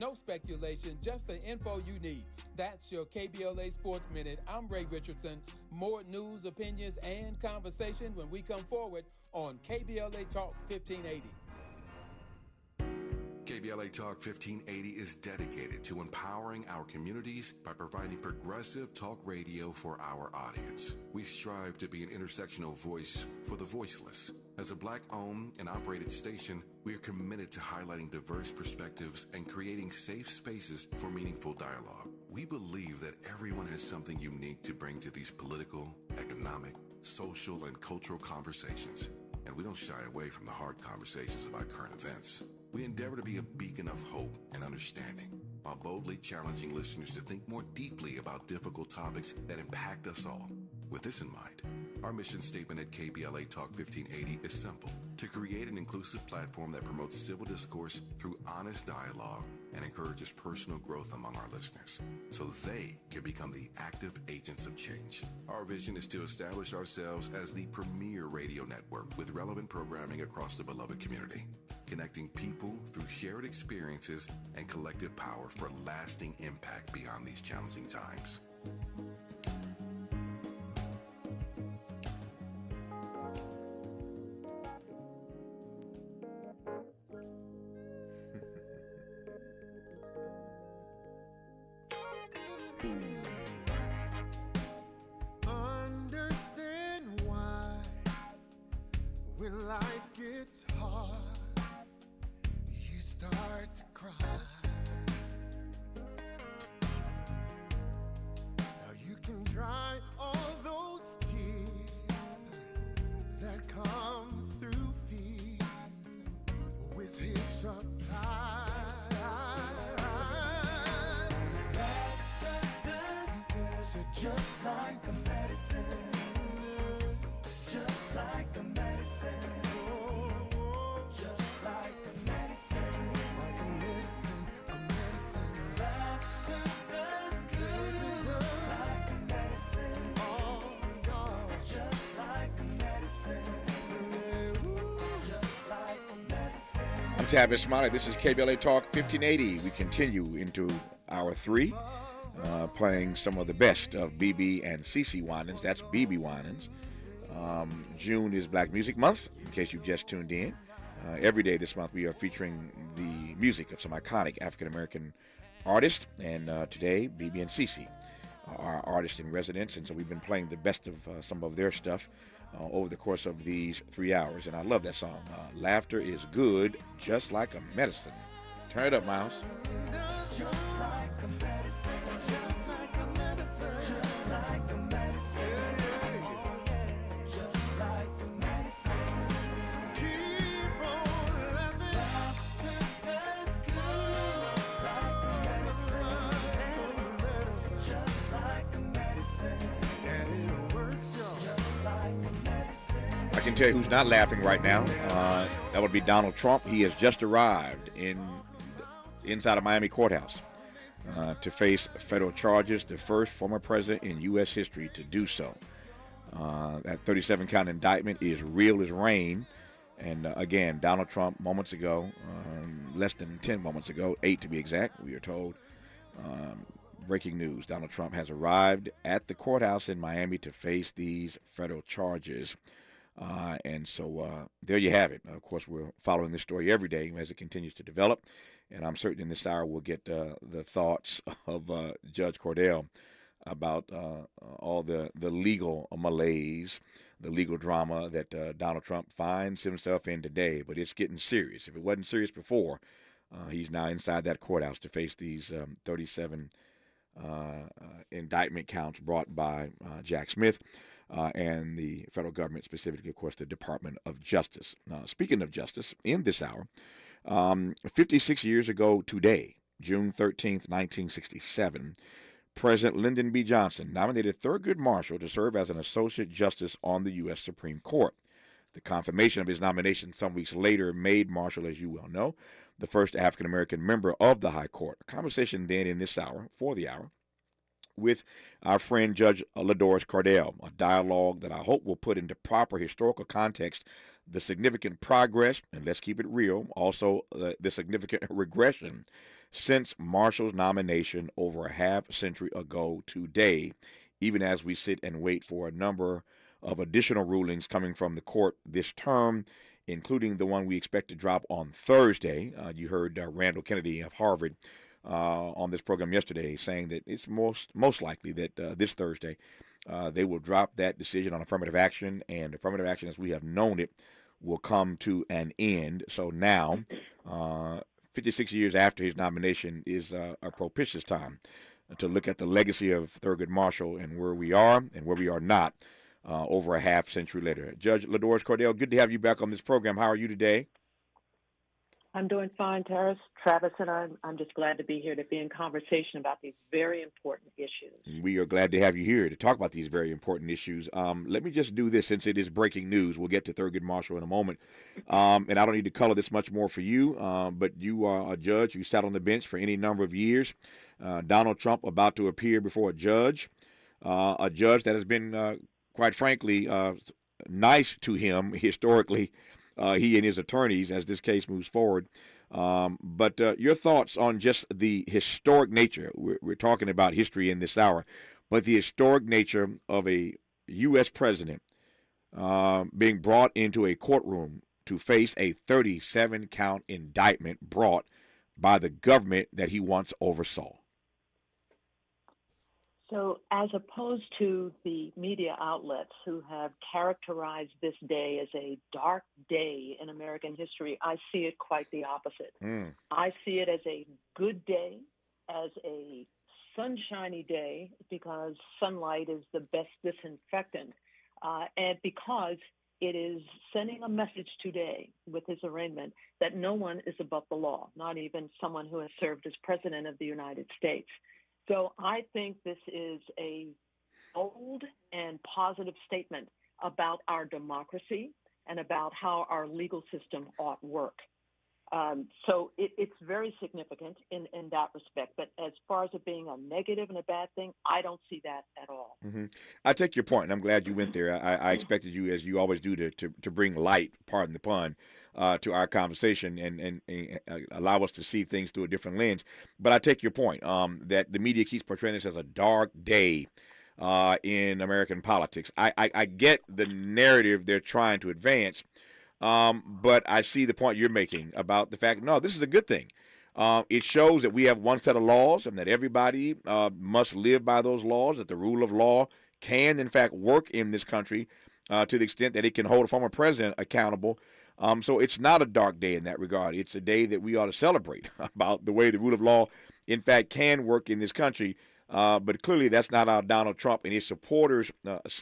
No speculation, just the info you need. That's your KBLA Sports Minute. I'm Ray Richardson. More news, opinions, and conversation when we come forward on KBLA Talk 1580. KBLA Talk 1580 is dedicated to empowering our communities by providing progressive talk radio for our audience. We strive to be an intersectional voice for the voiceless. As a Black-owned and operated station, we are committed to highlighting diverse perspectives and creating safe spaces for meaningful dialogue. We believe that everyone has something unique to bring to these political, economic, social, and cultural conversations, and we don't shy away from the hard conversations about current events. We endeavor to be a beacon of hope and understanding, while boldly challenging listeners to think more deeply about difficult topics that impact us all. With this in mind, our mission statement at KBLA Talk 1580 is simple: to create an inclusive platform that promotes civil discourse through honest dialogue and encourages personal growth among our listeners, so they can become the active agents of change. Our vision is to establish ourselves as the premier radio network with relevant programming across the beloved community, connecting people through shared experiences and collective power for lasting impact beyond these challenging times. Understand why when life gets hard, you start to cry. Now you can dry all those tears that comes through fears with his supply. Just like a medicine, just like a medicine, just like a medicine, like a medicine, a medicine. Laughter does good, like a medicine. Oh God, just like a medicine, just like a medicine. I'm Tavis Smiley. This is KBLA Talk 1580. We continue into hour 3. Playing some of the best of BB and CC Winans. That's BB Winans. June is Black Music Month, in case you've just tuned in. Every day this month we are featuring the music of some iconic African-American artists, and today BB and CC are artists in residence, and so we've been playing the best of some of their stuff over the course of these 3 hours, and I love that song. Laughter is good, just like a medicine. Turn it up, Miles. Just like a medicine, just like a medicine, just like a medicine, just like a medicine. Keep on laughing. Laughter does good, like a medicine, just like a medicine, and it works, y'all. Just like a medicine. I can tell you who's not laughing right now. That would be Donald Trump. He has just arrived inside of Miami courthouse to face federal charges, the first former president in U.S. history to do so. That 37-count indictment is real as rain. And again, Donald Trump, moments ago, less than 10 moments ago, 8 to be exact, we are told, breaking news, Donald Trump has arrived at the courthouse in Miami to face these federal charges. And so there you have it. Of course, we're following this story every day as it continues to develop. And I'm certain in this hour we'll get the thoughts of Judge Cordell about all the legal malaise, the legal drama that Donald Trump finds himself in today. But it's getting serious. If it wasn't serious before, he's now inside that courthouse to face these 37 indictment counts brought by Jack Smith and the federal government, specifically, of course, the Department of Justice. Speaking of justice, in this hour, 56 years ago today, June 13th, 1967, President Lyndon B. Johnson nominated Thurgood Marshall to serve as an Associate Justice on the U.S. Supreme Court. The confirmation of his nomination some weeks later made Marshall, as you well know, the first African-American member of the High Court. A conversation then in this hour, for the hour, with our friend Judge LaDoris Cordell, a dialogue that I hope will put into proper historical context the significant progress, and let's keep it real, also the significant regression since Marshall's nomination over a half century ago today, even as we sit and wait for a number of additional rulings coming from the court this term, including the one we expect to drop on Thursday. You heard Randall Kennedy of Harvard on this program yesterday saying that it's most likely that this Thursday they will drop that decision on affirmative action, and affirmative action as we have known it will come to an end. So now, 56 years after his nomination is a propitious time to look at the legacy of Thurgood Marshall and where we are and where we are not over a half century later. Judge LaDoris Cordell, good to have you back on this program. How are you today? I'm doing fine, Travis, and I'm just glad to be here to be in conversation about these very important issues. We are glad to have you here to talk about these very important issues. Let me just do this since it is breaking news. We'll get to Thurgood Marshall in a moment. And I don't need to color this much more for you, but you are a judge. You sat on the bench for any number of years. Donald Trump about to appear before a judge that has been, quite frankly, nice to him historically. He and his attorneys as this case moves forward. But your thoughts on just the historic nature, we're talking about history in this hour, but the historic nature of a U.S. president being brought into a courtroom to face a 37-count indictment brought by the government that he once oversaw. So as opposed to the media outlets who have characterized this day as a dark day in American history, I see it quite the opposite. I see it as a good day, as a sunshiny day, because sunlight is the best disinfectant, and because it is sending a message today with his arraignment that no one is above the law, not even someone who has served as president of the United States. So I think this is a bold and positive statement about our democracy and about how our legal system ought work. So it's very significant in that respect. But as far as it being a negative and a bad thing, I don't see that at all. Mm-hmm. I take your point, and I'm glad you went there. I expected you, as you always do, to bring light, pardon the pun, to our conversation and allow us to see things through a different lens. But I take your point that the media keeps portraying this as a dark day in American politics. I get the narrative they're trying to advance, but I see the point you're making about the fact, no, this is a good thing. It shows that we have one set of laws and that everybody must live by those laws, that the rule of law can, in fact, work in this country to the extent that it can hold a former president accountable. So it's not a dark day in that regard. It's a day that we ought to celebrate about the way the rule of law, in fact, can work in this country. But clearly that's not how Donald Trump and his supporters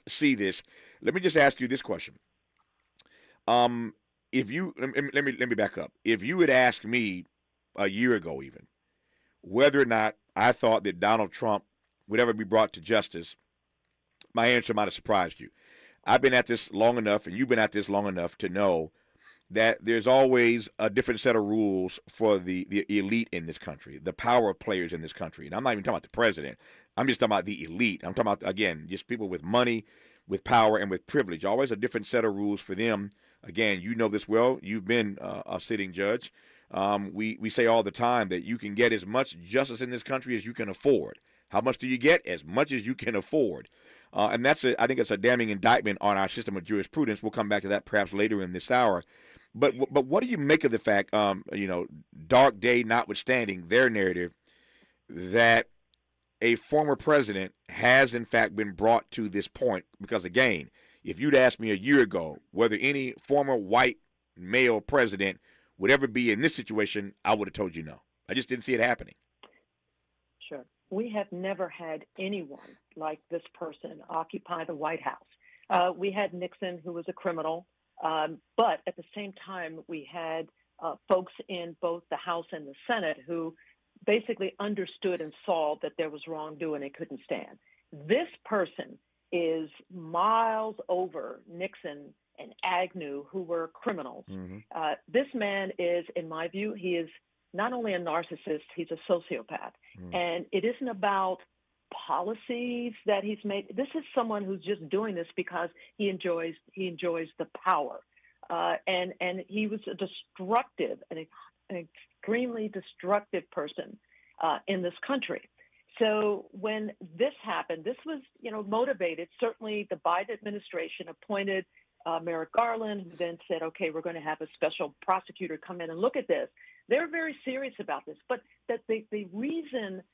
see this. Let me just ask you this question. If you let me back up. If you had asked me a year ago even whether or not I thought that Donald Trump would ever be brought to justice, my answer might have surprised you. I've been at this long enough, and you've been at this long enough to know that there's always a different set of rules for the elite in this country, the power players in this country. And I'm not even talking about the president. I'm just talking about the elite. I'm talking about, again, just people with money, with power, and with privilege. Always a different set of rules for them. Again, you know this well. You've been a sitting judge. We say all the time that you can get as much justice in this country as you can afford. How much do you get? As much as you can afford. And I think it's a damning indictment on our system of jurisprudence. We'll come back to that perhaps later in this hour. But what do you make of the fact, dark day notwithstanding their narrative, that a former president has in fact been brought to this point? Because again, if you'd asked me a year ago whether any former white male president would ever be in this situation, I would have told you no. I just didn't see it happening. Sure. We have never had anyone like this person occupy the White House. We had Nixon, who was a criminal. But at the same time, we had folks in both the House and the Senate who basically understood and saw that there was wrongdoing and couldn't stand. This person is miles over Nixon and Agnew, who were criminals. Mm-hmm. This man is, in my view, he is not only a narcissist, he's a sociopath. Mm. And it isn't about policies that he's made. This is someone who's just doing this because he enjoys the power. And he was a destructive and a extremely destructive person in this country. So when this happened, this was, motivated. Certainly the Biden administration appointed Merrick Garland, who then said, okay, we're going to have a special prosecutor come in and look at this. They're very serious about this. But that the reason,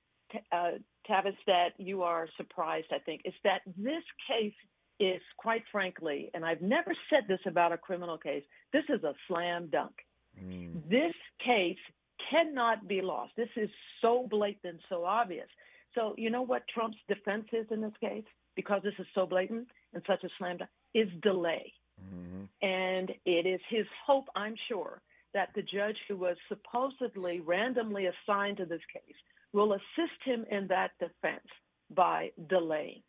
Tavis, that you are surprised, I think, is that this case is, quite frankly, and I've never said this about a criminal case, this is a slam dunk. This case cannot be lost. This is so blatant, so obvious. So you know what Trump's defense is in this case, because this is so blatant and such a slam dunk, is delay. And it is his hope, I'm sure, that the judge who was supposedly randomly assigned to this case will assist him in that defense by delaying,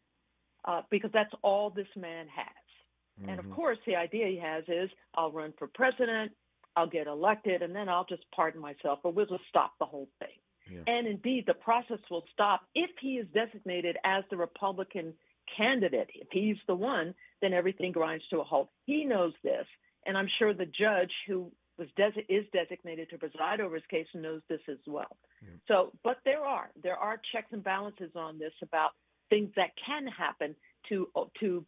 because that's all this man has. And of course, the idea he has is, I'll run for president, I'll get elected, and then I'll just pardon myself, or we'll just stop the whole thing. Yeah. And indeed, the process will stop if he is designated as the Republican candidate. If he's the one, then everything grinds to a halt. He knows this, and I'm sure the judge who is designated to preside over his case knows this as well. Yeah. So, but there are checks and balances on this about things that can happen to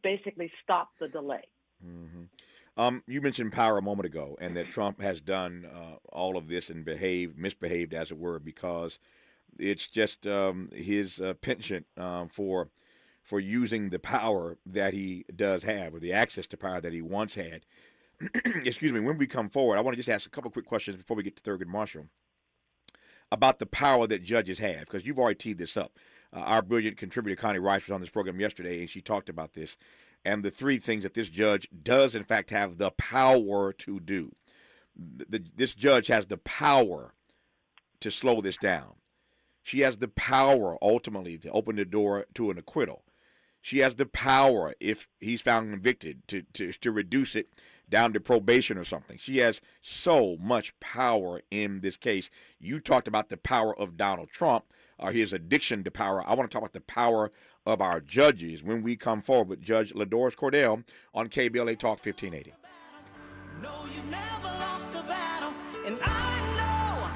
basically stop the delay. You mentioned power a moment ago, and that Trump has done all of this and misbehaved, as it were, because it's just his penchant for using the power that he does have, or the access to power that he once had. Excuse me. When we come forward, I want to just ask a couple quick questions before we get to Thurgood Marshall about the power that judges have, because you've already teed this up. Our brilliant contributor, Connie Rice, was on this program yesterday, and she talked about this. And the three things that this judge does, in fact, have the power to do. This judge has the power to slow this down. She has the power, ultimately, to open the door to an acquittal. She has the power, if he's found convicted, to reduce it down to probation or something. She has so much power in this case. You talked about the power of Donald Trump, his addiction to power. I want to talk about the power of our judges when we come forward with Judge LaDoris Cordell on KBLA Talk 1580. No, you never lost a battle, and I know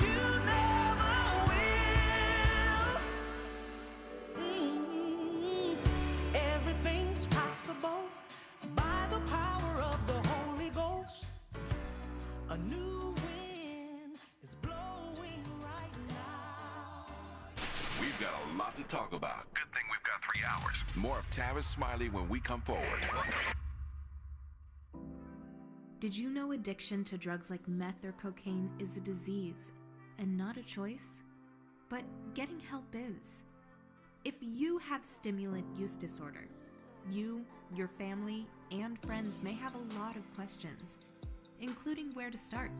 you never will. Everything's possible by the power of the Holy Ghost. A new wind is blowing right now. We've got a lot to talk about. Good thing we've got 3 hours. More of Tavis Smiley when we come forward. Did you know addiction to drugs like meth or cocaine is a disease and not a choice? But getting help is. If you have stimulant use disorder, you, your family, and friends may have a lot of questions, including where to start.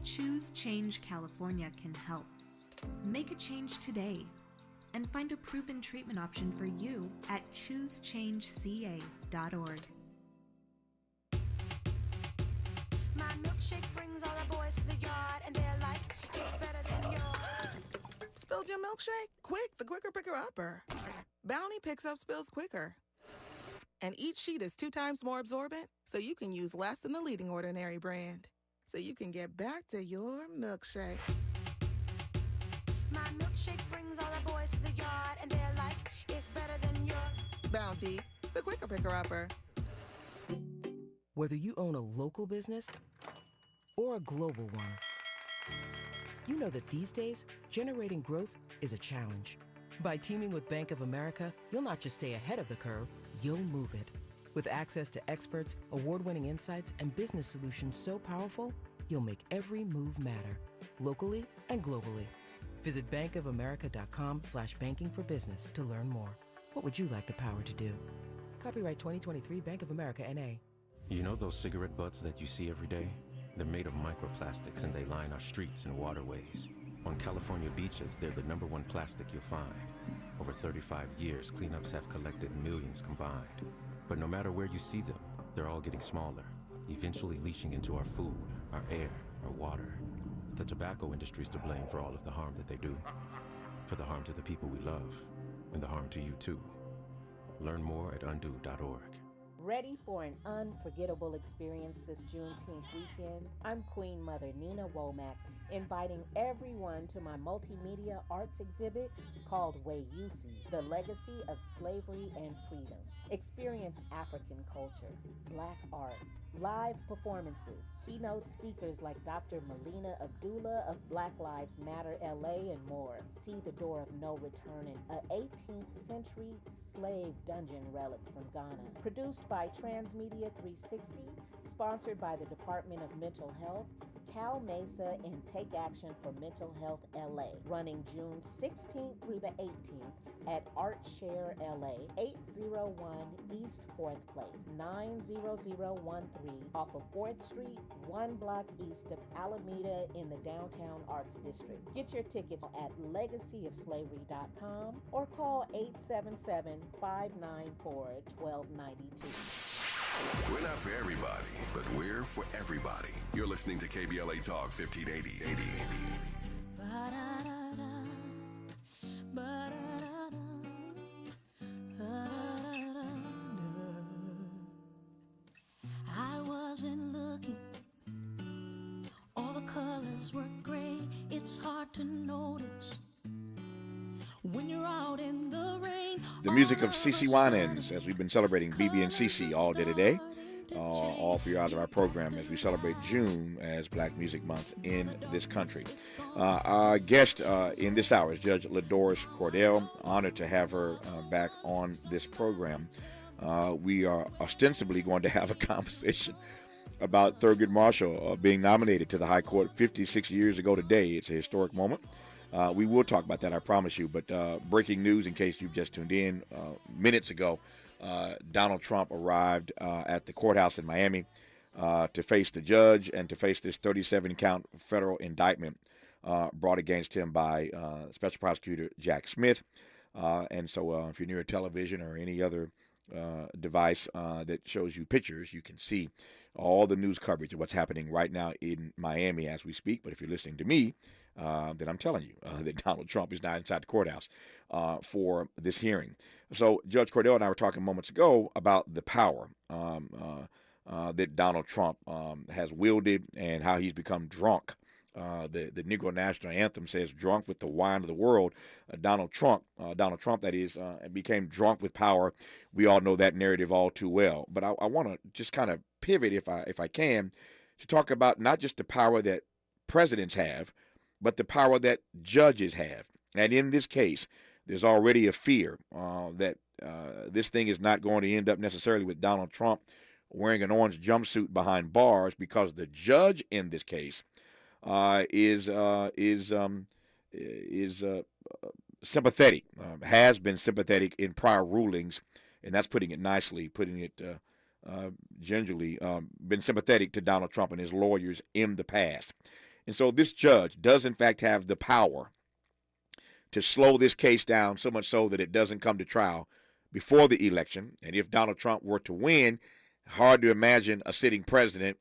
Choose Change California can help. Make a change today and find a proven treatment option for you at choosechangeca.org. My milkshake brings all the boys to the yard, and they're like, it's better than yours. Spilled your milkshake? Quick, the quicker picker-upper. Bounty picks up spills quicker. And each sheet is 2 times more absorbent, so you can use less than the leading Ordinary brand. So you can get back to your milkshake. My milkshake brings all the boys to the yard, and they're like, it's better than yours. Bounty, the quicker picker-upper. Whether you own a local business or a global one, you know that these days, generating growth is a challenge. By teaming with Bank of America, you'll not just stay ahead of the curve, you'll move it. With access to experts, award-winning insights, and business solutions so powerful, you'll make every move matter, locally and globally. Visit bankofamerica.com/banking for business to learn more. What would you like the power to do? Copyright 2023 Bank of America, N.A. You know those cigarette butts that you see every day? They're made of microplastics, and they line our streets and waterways. On California beaches, they're the #1 plastic you'll find. Over 35 years, cleanups have collected millions combined. But no matter where you see them, they're all getting smaller, eventually leaching into our food, our air, our water. The tobacco industry's to blame for all of the harm that they do. For the harm to the people we love, and the harm to you too. Learn more at undo.org. Ready for an unforgettable experience this Juneteenth weekend? I'm Queen Mother Nina Womack, inviting everyone to my multimedia arts exhibit called Wayusi, The Legacy of Slavery and Freedom. Experience African culture, Black art, live performances, keynote speakers like Dr. Melina Abdullah of Black Lives Matter LA, and more. See the door of no return, an 18th century slave dungeon relic from Ghana. Produced by Transmedia 360, sponsored by the Department of Mental Health, Cal Mesa, and Take Action for Mental Health LA, running June 16th through the 18th at ArtShare LA, 801 East 4th Place, 90013 off of 4th Street, 1 block east of Alameda in the Downtown Arts District. Get your tickets at legacyofslavery.com or call 877-594-1292. We're not for everybody, but we're for everybody. You're listening to KBLA Talk 1580. I wasn't looking. All the colors were gray. It's hard to notice when you're out in the rain. The music of CeCe Winans, as we've been celebrating BB and CeCe all day today, all 3 hours of our program as we celebrate June as Black Music Month in this country. Our guest in this hour is Judge LaDoris Cordell. Honored to have her back on this program. We are ostensibly going to have a conversation about Thurgood Marshall being nominated to the High Court 56 years ago today. It's a historic moment. We will talk about that, I promise you. But breaking news, in case you've just tuned in, minutes ago, Donald Trump arrived at the courthouse in Miami to face the judge and to face this 37-count federal indictment brought against him by Special Prosecutor Jack Smith. And so if you're near a television or any other device that shows you pictures, you can see all the news coverage of what's happening right now in Miami as we speak. But if you're listening to me, then I'm telling you that Donald Trump is not inside the courthouse for this hearing. So Judge Cordell and I were talking moments ago about the power that Donald Trump has wielded and how he's become drunk. The Negro National Anthem says, "Drunk with the wine of the world." Donald Trump, that is, became drunk with power. We all know that narrative all too well. But I want to just kind of pivot, if I can, to talk about not just the power that presidents have, but the power that judges have. And in this case, there's already a fear that this thing is not going to end up necessarily with Donald Trump wearing an orange jumpsuit behind bars, because the judge in this case is sympathetic, has been sympathetic in prior rulings, and that's putting it nicely, putting it gingerly, been sympathetic to Donald Trump and his lawyers in the past. And so this judge does, in fact, have the power to slow this case down, so much so that it doesn't come to trial before the election. And if Donald Trump were to win, hard to imagine a sitting president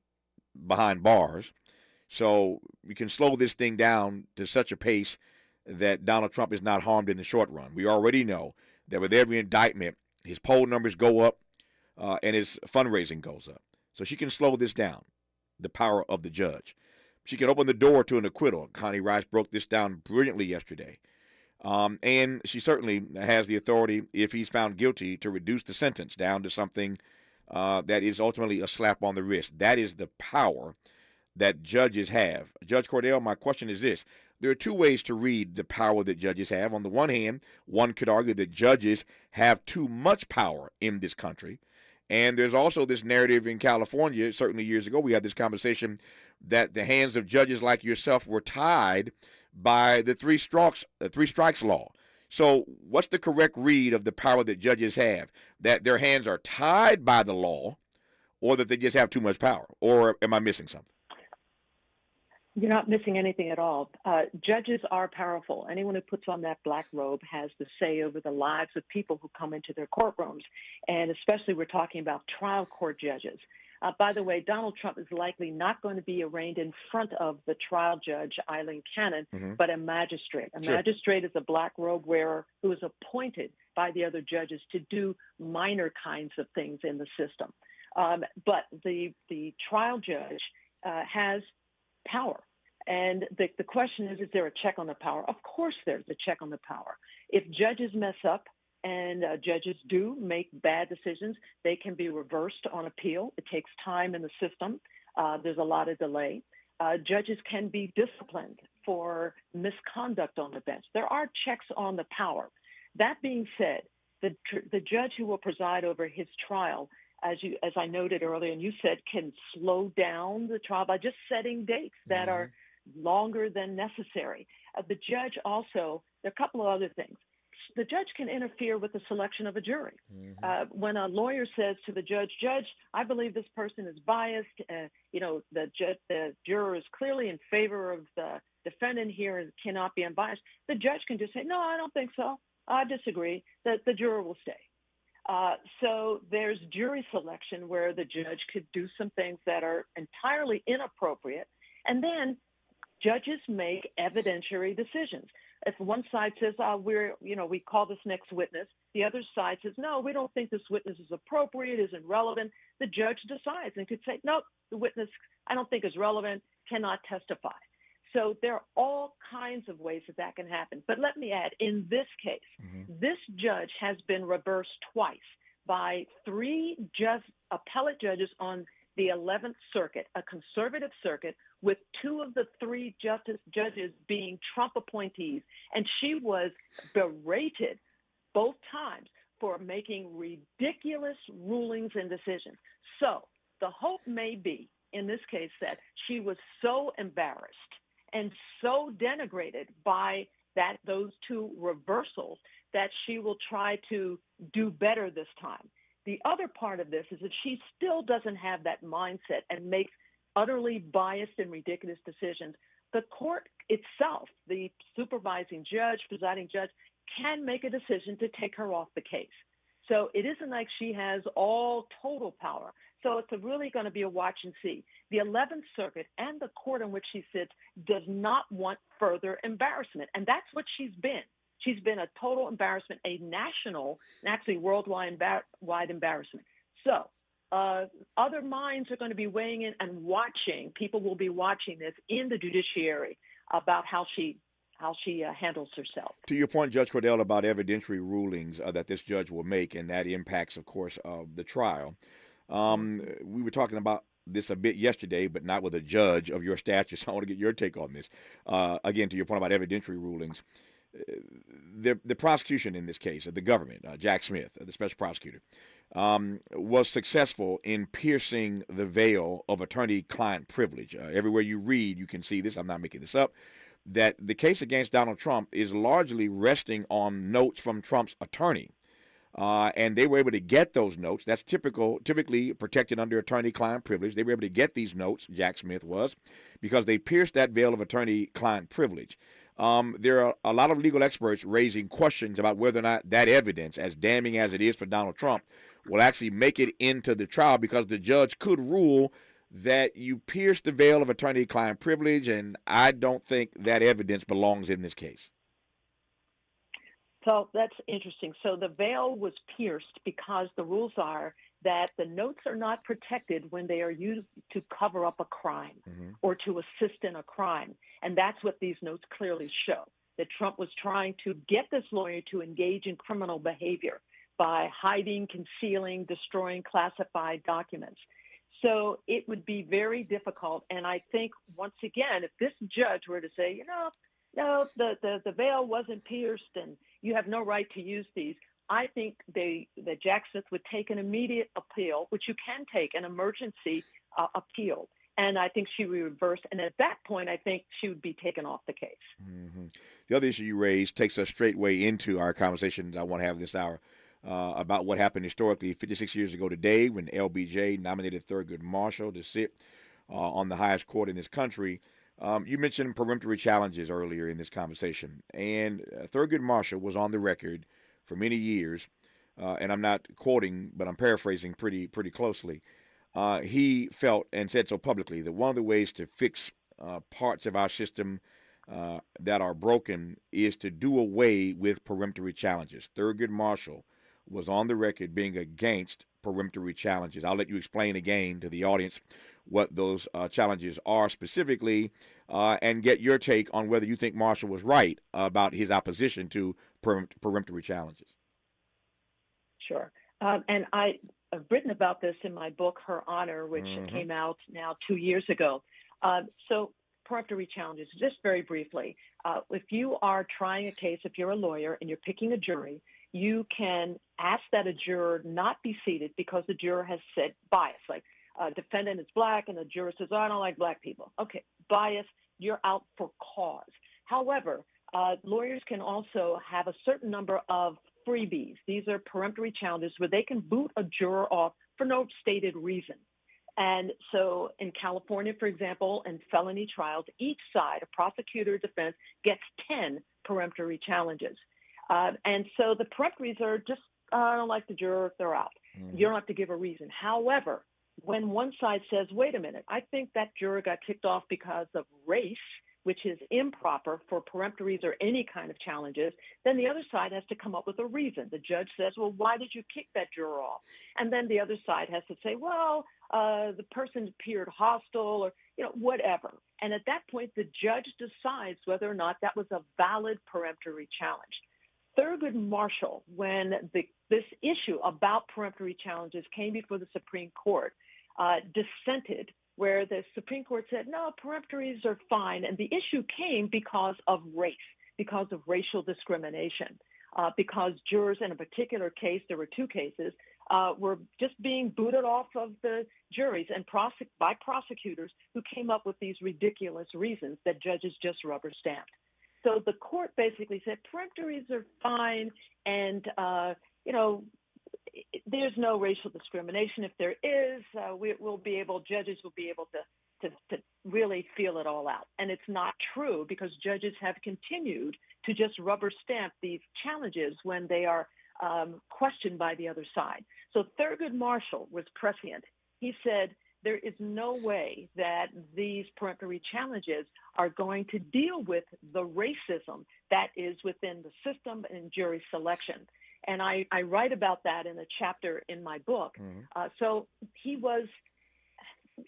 behind bars. So we can slow this thing down to such a pace that Donald Trump is not harmed in the short run. We already know that with every indictment, his poll numbers go up and his fundraising goes up. So she can slow this down, the power of the judge. She can open the door to an acquittal. Connie Rice broke this down brilliantly yesterday. And she certainly has the authority, if he's found guilty, to reduce the sentence down to something that is ultimately a slap on the wrist. That is the power that judges have. Judge Cordell, my question is this. There are two ways to read the power that judges have. On the one hand, one could argue that judges have too much power in this country. And there's also this narrative in California, certainly years ago, we had this conversation that the hands of judges like yourself were tied by the three strikes law. So what's the correct read of the power that judges have? That their hands are tied by the law, or that they just have too much power? Or am I missing something? You're not missing anything at all. Judges are powerful. Anyone who puts on that black robe has the say over the lives of people who come into their courtrooms. And especially we're talking about trial court judges. By the way, Donald Trump is likely not going to be arraigned in front of the trial judge, Eileen Cannon, but a magistrate. A magistrate is a black robe wearer who is appointed by the other judges to do minor kinds of things in the system. But the trial judge has power. And the question is there a check on the power? Of course there's a check on the power. If judges mess up, and judges do make bad decisions, they can be reversed on appeal. It takes time in the system. There's a lot of delay. Judges can be disciplined for misconduct on the bench. There are checks on the power. That being said, the judge who will preside over his trial, as I noted earlier, and you said, can slow down the trial by just setting dates that are longer than necessary. The judge also, there are a couple of other things. The judge can interfere with the selection of a jury. When a lawyer says to the judge, I believe this person is biased, the juror is clearly in favor of the defendant here and cannot be unbiased, the judge can just say, no, I don't think so. I disagree, that the juror will stay. So there's jury selection where the judge could do some things that are entirely inappropriate. And then judges make evidentiary decisions. If one side says, we call this next witness, the other side says, no, we don't think this witness is appropriate, isn't relevant, the judge decides and could say, nope, the witness I don't think is relevant, cannot testify. So there are all kinds of ways that can happen. But let me add, in this case, this judge has been reversed twice by three appellate judges on the 11th Circuit, a conservative circuit, with two of the three judges being Trump appointees. And she was berated both times for making ridiculous rulings and decisions. So the hope may be, in this case, that she was so embarrassed and so denigrated by those two reversals that she will try to do better this time. The other part of this is that she still doesn't have that mindset and makes utterly biased and ridiculous decisions. The court itself, the supervising judge, presiding judge, can make a decision to take her off the case. So it isn't like she has all total power. So it's really going to be a watch and see. The 11th Circuit and the court in which she sits does not want further embarrassment. And that's what she's been. She's been a total embarrassment, a national and actually worldwide embarrassment. So other minds are going to be weighing in and watching. People will be watching this in the judiciary about how she handles herself. To your point, Judge Cordell, about evidentiary rulings that this judge will make, and that impacts, of course, the trial. We were talking about this a bit yesterday, but not with a judge of your stature, so I want to get your take on this. Again, to your point about evidentiary rulings, the prosecution in this case, the government, Jack Smith, the special prosecutor, was successful in piercing the veil of attorney-client privilege. Everywhere you read, you can see this. I'm not making this up. That the case against Donald Trump is largely resting on notes from Trump's attorney. And they were able to get those notes. That's typically protected under attorney-client privilege. They were able to get these notes, Jack Smith was, because they pierced that veil of attorney-client privilege. There are a lot of legal experts raising questions about whether or not that evidence, as damning as it is for Donald Trump, will actually make it into the trial, because the judge could rule that you pierced the veil of attorney-client privilege, and I don't think that evidence belongs in this case. So that's interesting. So the veil was pierced because the rules are that the notes are not protected when they are used to cover up a crime or to assist in a crime. And that's what these notes clearly show, that Trump was trying to get this lawyer to engage in criminal behavior by hiding, concealing, destroying classified documents. So it would be very difficult. And I think, once again, if this judge were to say, no, the veil wasn't pierced and you have no right to use these, I think that Jack Smith would take an immediate appeal, which you can take, an emergency appeal. And I think she would be reversed. And at that point, I think she would be taken off the case. The other issue you raised takes us straightway into our conversations I want to have this hour about what happened historically 56 years ago today when LBJ nominated Thurgood Marshall to sit on the highest court in this country. You mentioned peremptory challenges earlier in this conversation, and Thurgood Marshall was on the record for many years, and I'm not quoting, but I'm paraphrasing pretty closely, he felt and said so publicly that one of the ways to fix parts of our system that are broken is to do away with peremptory challenges. Thurgood Marshall was on the record being against peremptory challenges. I'll let you explain again to the audience what those challenges are specifically, and get your take on whether you think Marshall was right about his opposition to peremptory challenges. Sure. And I've written about this in my book, Her Honor, which came out now 2 years ago. So peremptory challenges, just very briefly, if you are trying a case, if you're a lawyer and you're picking a jury, you can ask that a juror not be seated because the juror has said bias, like defendant is black and the juror says, oh, I don't like black people. Okay, bias, you're out for cause. However, lawyers can also have a certain number of freebies. These are peremptory challenges where they can boot a juror off for no stated reason. And so in California, for example, in felony trials, each side, a prosecutor or defense, gets 10 peremptory challenges. And so the peremptories are just, I don't like the juror, they're out. You don't have to give a reason. However, when one side says, wait a minute, I think that juror got kicked off because of race, which is improper for peremptories or any kind of challenges, then the other side has to come up with a reason. The judge says, well, why did you kick that juror off? And then the other side has to say, well, the person appeared hostile or, whatever. And at that point, the judge decides whether or not that was a valid peremptory challenge. Thurgood Marshall, when this issue about peremptory challenges came before the Supreme Court, dissented, where the Supreme Court said, no, peremptories are fine. And the issue came because of race, because of racial discrimination, because jurors in a particular case, there were two cases, were just being booted off of the juries and by prosecutors who came up with these ridiculous reasons that judges just rubber stamped. So the court basically said peremptories are fine, and there's no racial discrimination. If there is, judges will be able to really feel it all out. And it's not true, because judges have continued to just rubber stamp these challenges when they are questioned by the other side. So Thurgood Marshall was prescient. He said, there is no way that these peremptory challenges are going to deal with the racism that is within the system and jury selection. And I write about that in a chapter in my book. So he was,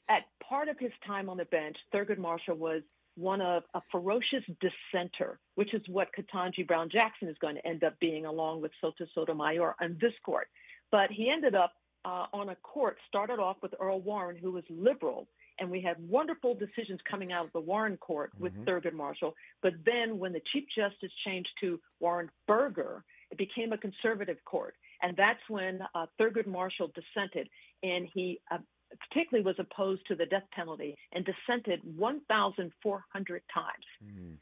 at part of his time on the bench, Thurgood Marshall was one of a ferocious dissenter, which is what Ketanji Brown Jackson is going to end up being, along with Sotomayor on this court. But he ended up on a court, started off with Earl Warren, who was liberal, and we had wonderful decisions coming out of the Warren court with Thurgood Marshall. But then when the Chief Justice changed to Warren Burger, it became a conservative court. And that's when Thurgood Marshall dissented, and he particularly was opposed to the death penalty and dissented 1,400 times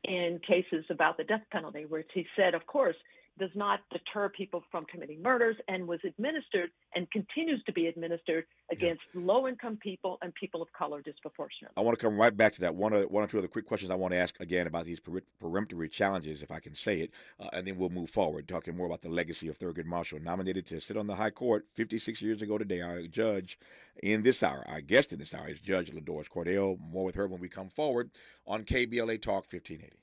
in cases about the death penalty, where he said, of course, does not deter people from committing murders, and was administered and continues to be administered against low-income people and people of color disproportionately. I want to come right back to that. One or two other quick questions I want to ask again about these peremptory challenges, if I can say it, and then we'll move forward, talking more about the legacy of Thurgood Marshall, nominated to sit on the high court 56 years ago today. Our judge in this hour, our guest in this hour, is Judge LaDoris Cordell. More with her when we come forward on KBLA Talk 1580.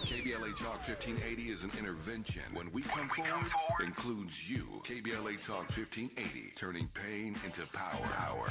KBLA Talk 1580 is an intervention. When we come forward, includes you. KBLA Talk 1580, turning pain into power.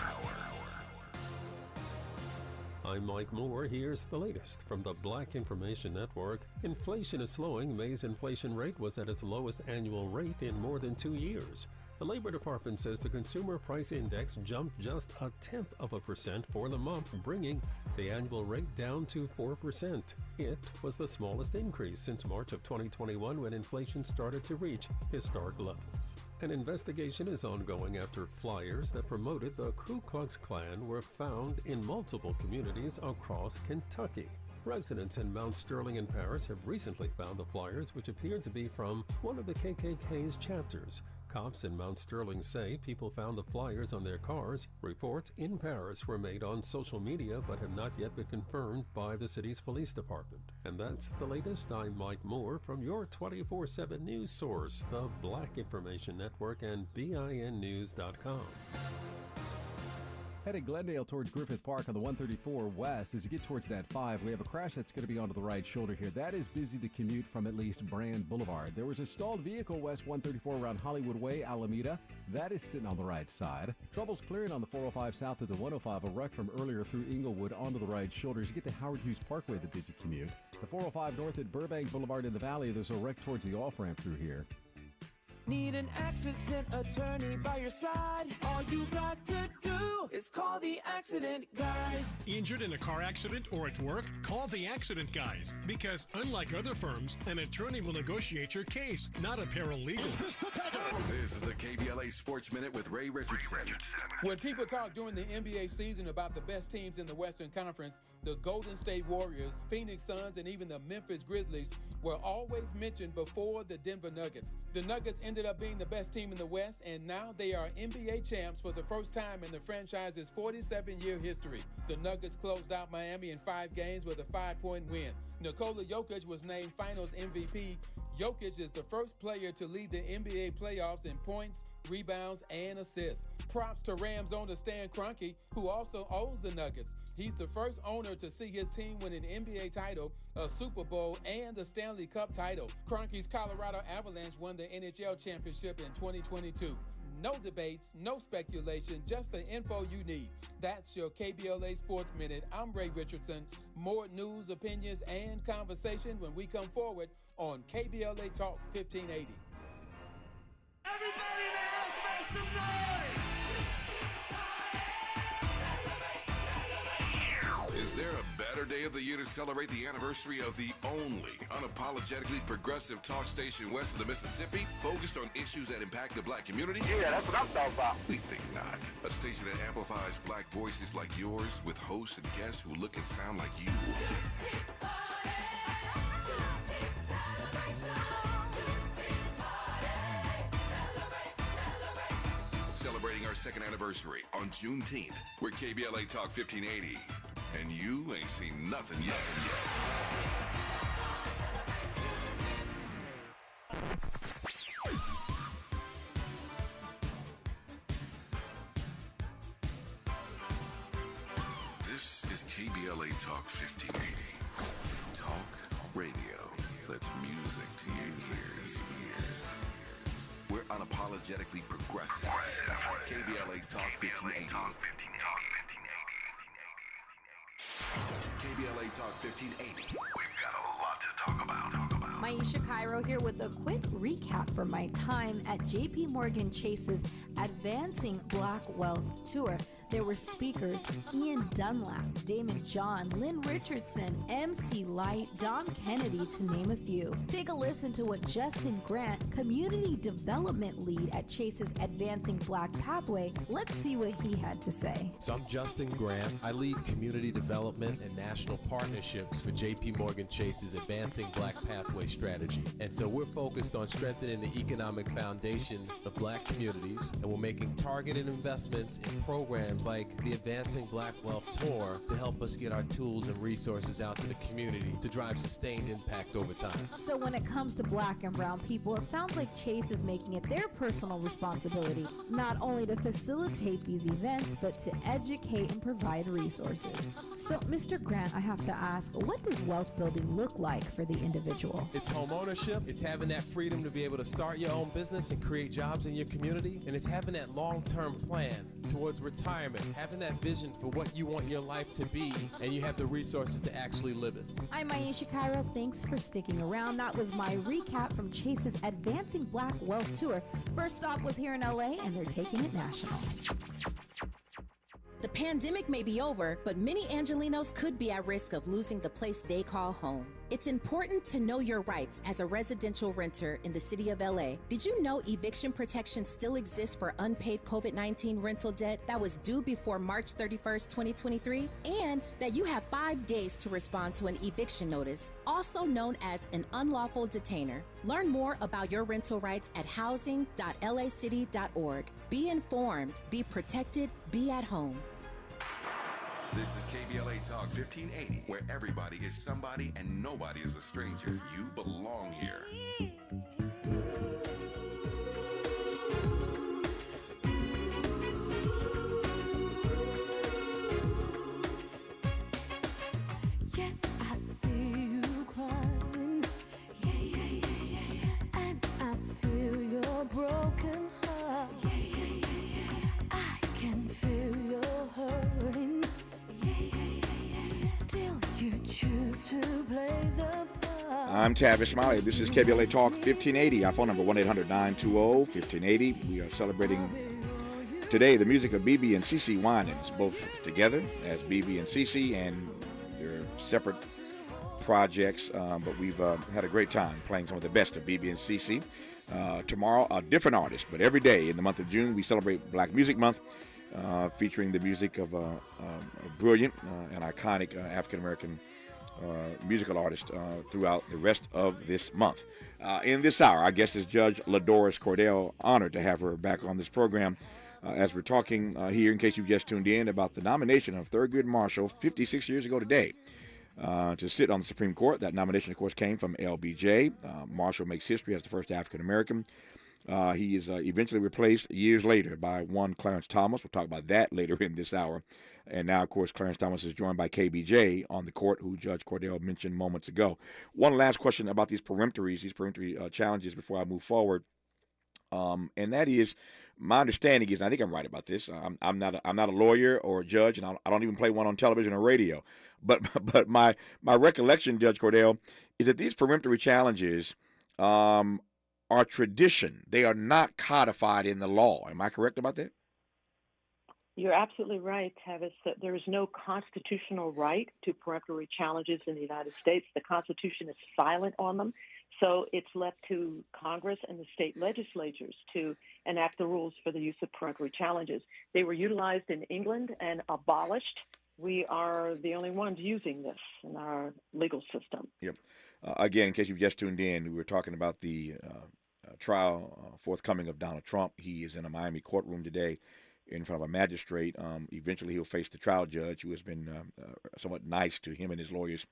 I'm Mike Moore. Here's the latest from the Black Information Network. Inflation is slowing. May's inflation rate was at its lowest annual rate in more than 2 years. The Labor Department says the Consumer Price Index jumped just 0.1% for the month, bringing the annual rate down to 4%. It was the smallest increase since March of 2021, when inflation started to reach historic levels. An investigation is ongoing after flyers that promoted the Ku Klux Klan were found in multiple communities across Kentucky. Residents in Mount Sterling in Paris have recently found the flyers, which appeared to be from one of the KKK's chapters. Cops in Mount Sterling say people found the flyers on their cars. Reports in Paris were made on social media but have not yet been confirmed by the city's police department. And that's the latest. I'm Mike Moore from your 24/7 news source, the Black Information Network and BINnews.com. Heading Glendale towards Griffith Park on the 134 West. As you get towards that 5, we have a crash that's going to be onto the right shoulder here. That is busy to commute from at least Brand Boulevard. There was a stalled vehicle west 134 around Hollywood Way, Alameda. That is sitting on the right side. Trouble's clearing on the 405 south of the 105. A wreck from earlier through Inglewood onto the right shoulder. As you get to Howard Hughes Parkway, the busy commute. The 405 north at Burbank Boulevard in the Valley. There's a wreck towards the off-ramp through here. Need an accident attorney by your side? All you got to do is call the Accident Guys. Injured in a car accident or at work? Call the Accident Guys. Because unlike other firms, an attorney will negotiate your case, not a paralegal. This is the KBLA Sports Minute with Ray Richardson. When people talk during the NBA season about the best teams in the Western Conference, the Golden State Warriors, Phoenix Suns, and even the Memphis Grizzlies were always mentioned before the Denver Nuggets. The Nuggets ended up being the best team in the West, and now they are NBA champs for the first time in the franchise's 47-year history. The Nuggets closed out Miami in 5 games with a 5-point win. Nikola Jokic was named Finals MVP. Jokic is the first player to lead the NBA playoffs in points, rebounds, and assists. Props to Rams owner Stan Kroenke, who also owns the Nuggets. He's the first owner to see his team win an NBA title, a Super Bowl, and a Stanley Cup title. Kroenke's Colorado Avalanche won the NHL championship in 2022. No debates, no speculation, just the info you need. That's your KBLA Sports Minute. I'm Ray Richardson. More news, opinions, and conversation when we come forward on KBLA Talk 1580. Everybody in the house, make some noise! Is there a better day of the year to celebrate the anniversary of the only unapologetically progressive talk station west of the Mississippi, focused on issues that impact the black community? Yeah, that's what I'm talking about. We think not. A station that amplifies black voices like yours with hosts and guests who look and sound like you. Celebrating our second anniversary on Juneteenth. We're KBLA Talk 1580. And you ain't seen nothing yet. This is KBLA Talk 1580. Talk radio that's music to your ears. We're unapologetically progressive. KBLA Talk 1580. KBLA Talk 1580. We've got a lot to talk about. Maisha Cairo here with a quick recap from my time at JP Morgan Chase's Advancing Black Wealth Tour. There were speakers Ian Dunlap, Damon John, Lynn Richardson, MC Light, Don Kennedy, to name a few. Take a listen to what Justin Grant, Community Development Lead at Chase's Advancing Black Pathway, let's see what he had to say. So I'm Justin Grant. I lead Community Development and National Partnerships for JP Morgan Chase's Advancing Black Pathway strategy. And so we're focused on strengthening the economic foundation of black communities, and we're making targeted investments in programs like the Advancing Black Wealth Tour to help us get our tools and resources out to the community to drive sustained impact over time. So when it comes to black and brown people, it sounds like Chase is making it their personal responsibility, not only to facilitate these events, but to educate and provide resources. So, Mr. Grant, I have to ask, what does wealth building look like for the individual? It's home ownership, it's having that freedom to be able to start your own business and create jobs in your community, and it's having that long-term plan towards retirement, having that vision for what you want your life to be, and you have the resources to actually live it. I'm Maisha Cairo. Thanks for sticking around. That was my recap from Chase's Advancing Black Wealth Tour. First stop was here in LA, and they're taking it national. The pandemic may be over, but many Angelinos could be at risk of losing the place they call home. It's important to know your rights as a residential renter in the city of LA. Did you know eviction protection still exists for unpaid COVID-19 rental debt that was due before March 31st, 2023? And that you have 5 days to respond to an eviction notice, also known as an unlawful detainer. Learn more about your rental rights at housing.lacity.org. Be informed, be protected, be at home. This is KBLA Talk 1580, where everybody is somebody and nobody is a stranger. You belong here. Yes, I see you crying. And I feel your broken heart. I can feel your hurting. Still, you choose to play the part. I'm Tavis Smiley. This is KBLA Talk 1580. Our phone number 1-800-920-1580. We are celebrating today the music of BB and CeCe Winans, both together as BB and CeCe, and their separate projects. But we've had a great time playing some of the best of BB and CeCe. Tomorrow, a different artist, but every day in the month of June, we celebrate Black Music Month. Featuring the music of a brilliant and iconic African-American musical artist throughout the rest of this month. In this hour, our guest is Judge LaDoris Cordell. Honored to have her back on this program as we're talking here, in case you've just tuned in, about the nomination of Thurgood Marshall 56 years ago today to sit on the Supreme Court. That nomination, of course, came from LBJ. Marshall makes history as the first African-American. He is eventually replaced years later by one Clarence Thomas. We'll talk about that later in this hour. And now, of course, Clarence Thomas is joined by KBJ on the court, who Judge Cordell mentioned moments ago. One last question about these peremptory challenges before I move forward. And that is, my understanding is, and I think I'm right about this, I'm not a lawyer or a judge, and I don't even play one on television or radio. But my recollection, Judge Cordell, is that these peremptory challenges are tradition. They are not codified in the law. Am I correct about that? You're absolutely right, Tavis, that there is no constitutional right to peremptory challenges in the United States. The Constitution is silent on them. So it's left to Congress and the state legislatures to enact the rules for the use of peremptory challenges. They were utilized in England and abolished. We are the only ones using this in our legal system. Yep. Again, in case you've just tuned in, we were talking about the trial forthcoming of Donald Trump. He is in a Miami courtroom today in front of a magistrate. Eventually, he'll face the trial judge, who has been somewhat nice to him and his lawyers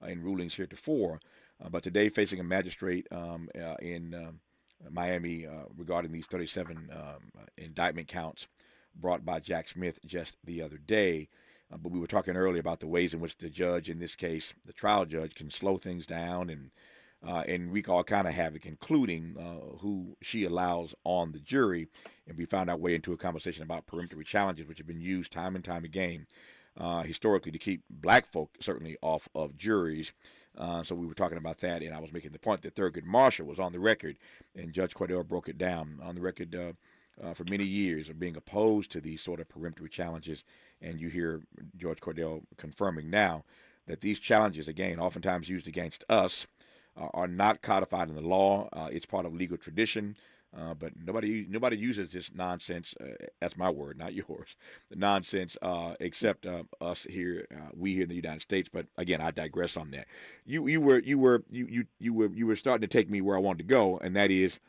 in rulings heretofore. But today, facing a magistrate in Miami regarding these 37 indictment counts brought by Jack Smith just the other day. But we were talking earlier about the ways in which the judge, in this case, the trial judge, can slow things down and wreak all kind of havoc, including who she allows on the jury. And we found our way into a conversation about peremptory challenges, which have been used time and time again historically to keep black folk certainly off of juries. So we were talking about that, and I was making the point that Thurgood Marshall was on the record, and Judge Cordell broke it down on the record for many years of being opposed to these sort of peremptory challenges. And you hear George Cordell confirming now that these challenges, again, oftentimes used against us, are not codified in the law. It's part of legal tradition, but nobody uses this nonsense. That's my word, not yours. The nonsense, except us here, we here in the United States. But again, I digress on that. You were starting to take me where I wanted to go, and that is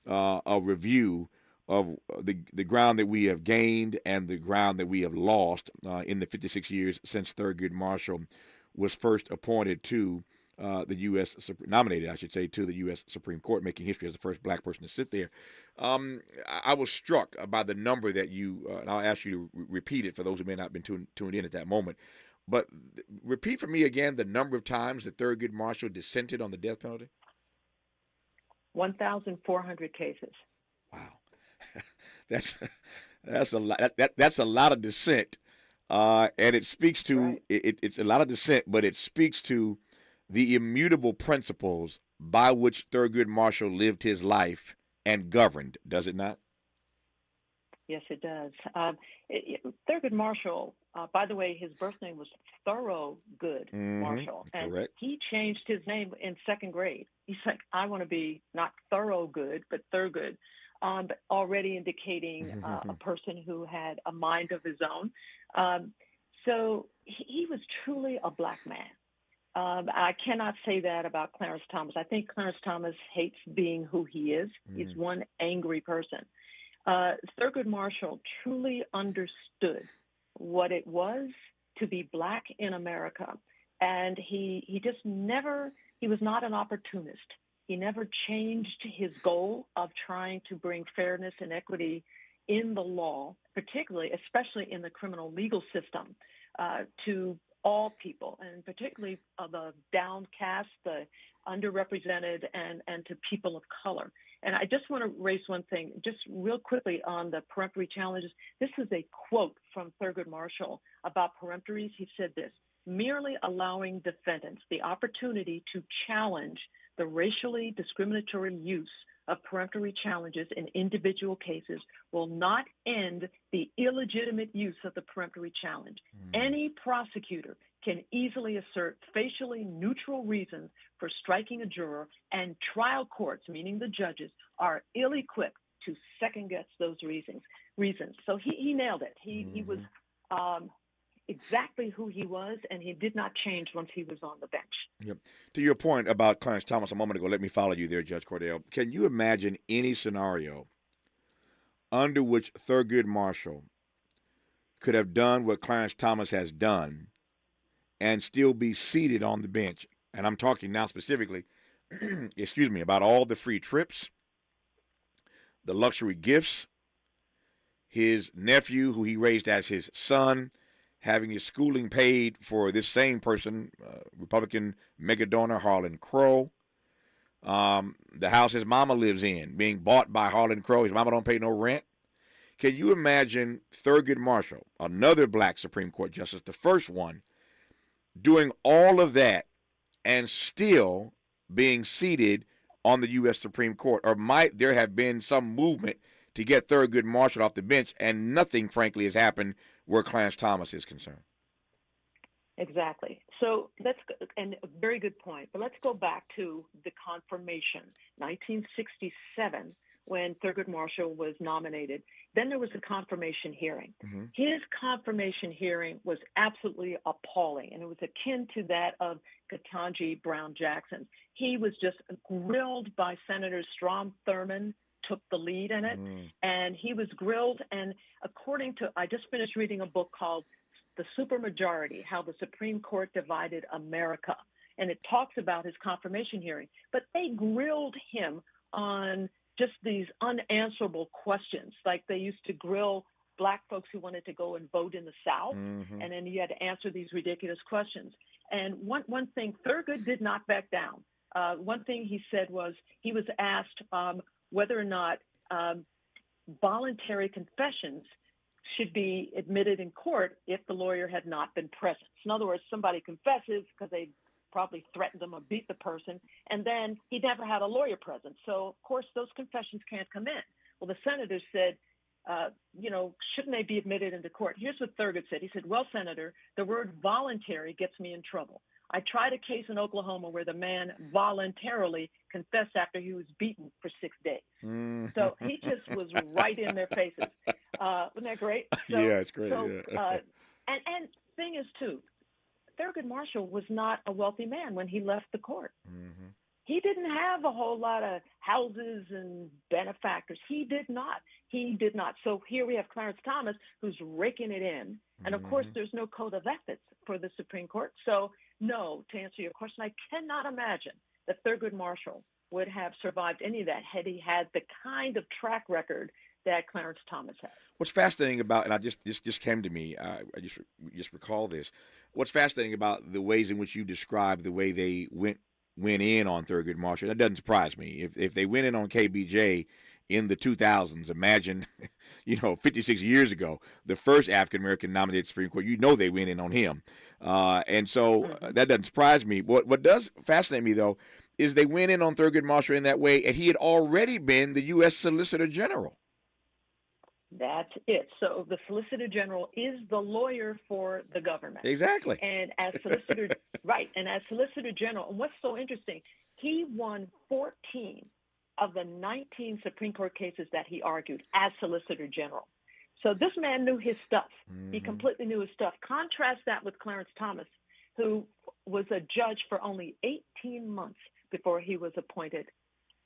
a review of the ground that we have gained and the ground that we have lost in the 56 years since Thurgood Marshall was first appointed to the U.S. nominated, I should say, to the U.S. Supreme Court, making history as the first black person to sit there. I was struck by the number that you, and I'll ask you to repeat it for those who may not have been tuned in at that moment, but repeat for me again the number of times that Thurgood Marshall dissented on the death penalty. 1,400 cases. Wow. That's a lot. That's a lot of dissent, and it speaks to right. It's a lot of dissent, but it speaks to the immutable principles by which Thurgood Marshall lived his life and governed. Does it not? Yes, it does. Thurgood Marshall, by the way, his birth name was Thoroughgood Marshall. And correct. he changed his name in second grade. He's like, I want to be not Thoroughgood, but Thurgood, but already indicating a person who had a mind of his own. So he was truly a black man. I cannot say that about Clarence Thomas. I think Clarence Thomas hates being who he is. He's one angry person. Thurgood Marshall truly understood what it was to be black in America. And he just never, he was not an opportunist. He never changed his goal of trying to bring fairness and equity in the law, particularly, especially in the criminal legal system, to all people, and particularly the downcast, the underrepresented, and to people of color. And I just want to raise one thing, just real quickly on the peremptory challenges. This is a quote from Thurgood Marshall about peremptories. He said this: merely allowing defendants the opportunity to challenge the racially discriminatory use of peremptory challenges in individual cases will not end the illegitimate use of the peremptory challenge. Any prosecutor can easily assert facially neutral reasons for striking a juror, and trial courts, meaning the judges, are ill-equipped to second-guess those reasons. So he nailed it. He was exactly who he was, and he did not change once he was on the bench. Yep. To your point about Clarence Thomas a moment ago, let me follow you there, Judge Cordell. Can you imagine any scenario under which Thurgood Marshall could have done what Clarence Thomas has done and still be seated on the bench? And I'm talking now specifically, excuse me, about all the free trips, the luxury gifts, his nephew, who he raised as his son, having his schooling paid for this same person, Republican mega donor Harlan Crow. The house his mama lives in being bought by Harlan Crow. His mama don't pay no rent. Can you imagine Thurgood Marshall, another black Supreme Court justice, the first one, doing all of that and still being seated on the U.S. Supreme Court? Or might there have been some movement to get Thurgood Marshall off the bench, and nothing, frankly, has happened where Clarence Thomas is concerned? Exactly. So and a very good point, but let's go back to the confirmation, 1967, when Thurgood Marshall was nominated. Then there was a confirmation hearing. His confirmation hearing was absolutely appalling, and it was akin to that of Ketanji Brown Jackson. He was just grilled by Senator Strom Thurmond, took the lead in it, and he was grilled. And according to, I just finished reading a book called The Supermajority, How the Supreme Court Divided America, and it talks about his confirmation hearing. But they grilled him on just these unanswerable questions, like they used to grill black folks who wanted to go and vote in the South, and then you had to answer these ridiculous questions. And one thing, Thurgood did not back down. One thing he said was, he was asked whether or not voluntary confessions should be admitted in court if the lawyer had not been present. In other words, somebody confesses because they probably threatened them or beat the person, and then he never had a lawyer present. So, of course, those confessions can't come in. Well, the senators said, shouldn't they be admitted into court? Here's what Thurgood said. He said, well, Senator, the word voluntary gets me in trouble. I tried a case in Oklahoma where the man voluntarily confessed after he was beaten for 6 days. So he just was right in their faces. Wasn't that great? So, yeah, it's great. So, yeah. and thing is, too, Thurgood Marshall was not a wealthy man when he left the court. He didn't have a whole lot of houses and benefactors. He did not. So here we have Clarence Thomas, who's raking it in. And, of course, there's no code of ethics for the Supreme Court. So, no, to answer your question, I cannot imagine that Thurgood Marshall would have survived any of that had he had the kind of track record that Clarence Thomas had. What's fascinating about, and I just came to me, I just recall this. What's fascinating about the ways in which you describe the way they went in on Thurgood Marshall, that doesn't surprise me. If they went in on KBJ in the 2000s, imagine, 56 years ago, the first African-American nominated Supreme Court, they went in on him. And so that doesn't surprise me. What does fascinate me, though, is they went in on Thurgood Marshall in that way, and he had already been the U.S. Solicitor General. That's it. So the Solicitor General is the lawyer for the government. Exactly. And as Solicitor, right, and as Solicitor General, and what's so interesting, he won 14 of the 19 Supreme Court cases that he argued as Solicitor General. So this man knew his stuff. He completely knew his stuff. Contrast that with Clarence Thomas, who was a judge for only 18 months before he was appointed